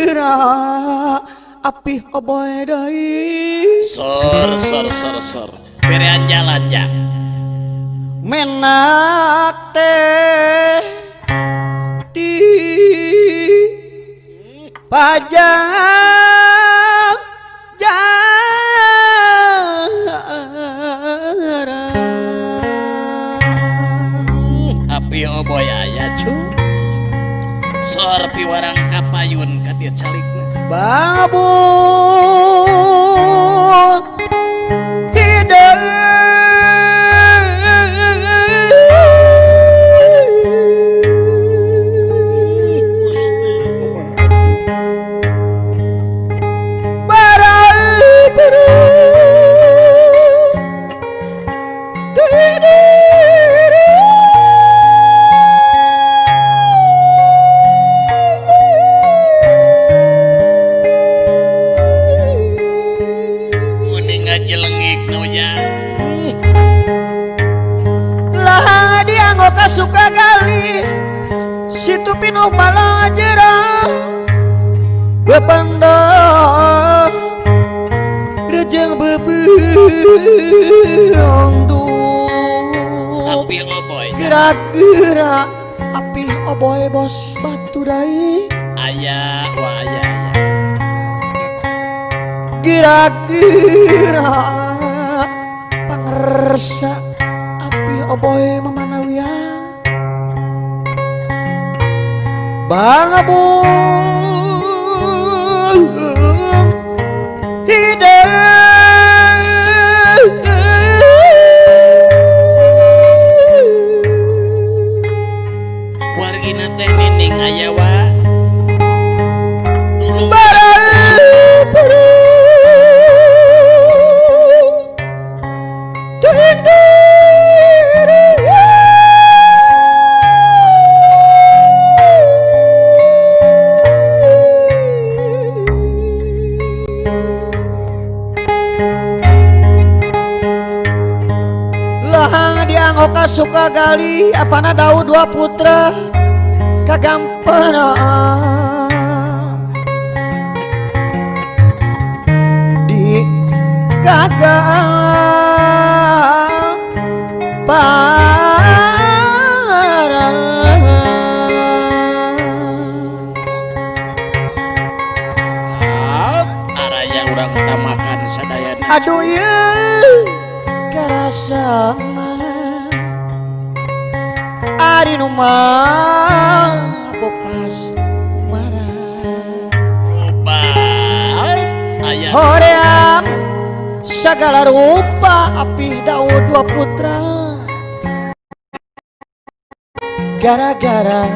gerak api oboy deui sor berean jalan ya menak teh di pajang api oboy aya cu sor piwarang kapayun ka dia calikna babu suka gali situ pinuh malah jerah bepanda rejeng bebeong du api oboy gerak-gerak api oboy bos batu dai aya gerak-gerak pangersa api oboy memanawian bangabung hidup wargina teh nining aya wa dulu Oka suka gali apana Daud dua putra kagampana di kagampana araya urang tamakan sadayana aduh ya karasa Ari numah bokas marah aya hoream segala rupa api Daud dua putra gara-gara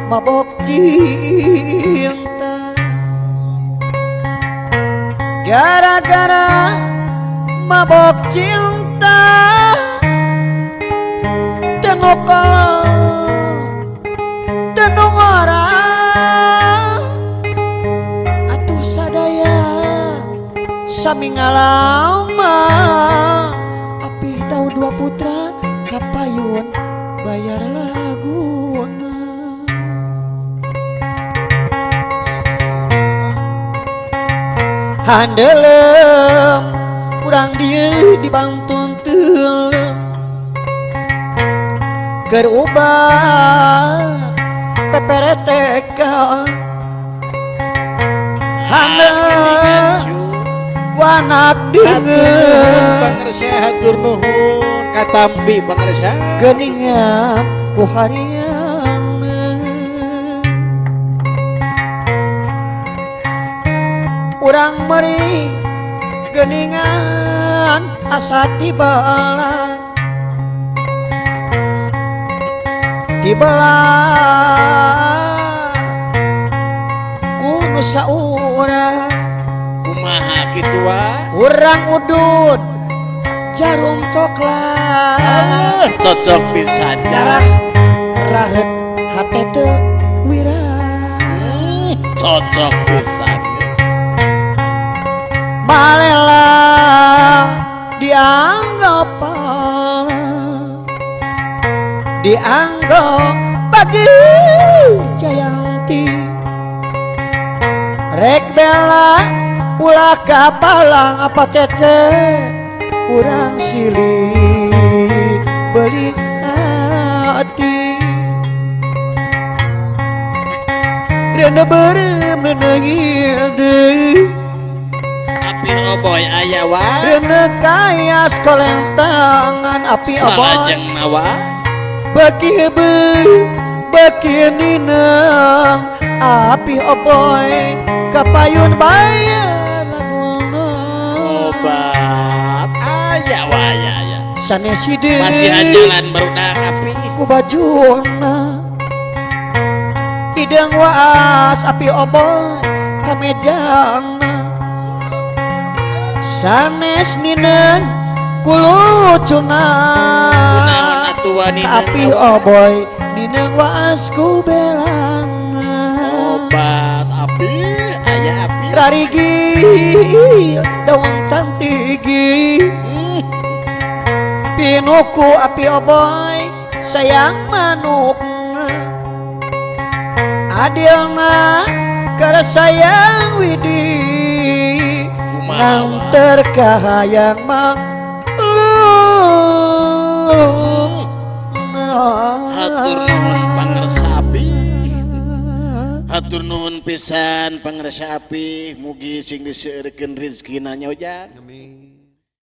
mabok cinta gara-gara mabok cinta tenokala tenung orang atuh sadaya sami ngalama api Daud dua putra kapayun bayar laguna handelem urang dieu dibantun teuleuh keur ubah pepereteka handel wanak deungeun pangarsa hatur nuhun katampi pangarsa geuningan ku harian urang meuri geuningan asa tibalah kuno saurang kumaha kitu wa urang udud jarum coklat cocok pisan darah rahet hate teu wirang cocok pisan balela dianggap dianggap bagi Jayanti rek bela ulah kapalang apa cece urang silih beli hati rena bere menengil deui api oboy aya wa rena kaya sekoleng tangan api oboy salajeng nawa bagi bagi ninang api oboy kapayun bayar laguna obat aya wa aya sanes hideung masih jalan barudak api ku bajuna hideung waas api oboy kamejana sanes ninang kulucuna kunaon atuh ninang api oboy ninang waas ku belana obat api aya api rarigi daun cantigi pinuku api oboy sayang manukna adilna keur sayang widi nganter kahayang mang hatur nuhun pangersapi hatur nuhun pisan pangersapi mugi sing diseurekeun rezekina nya ojang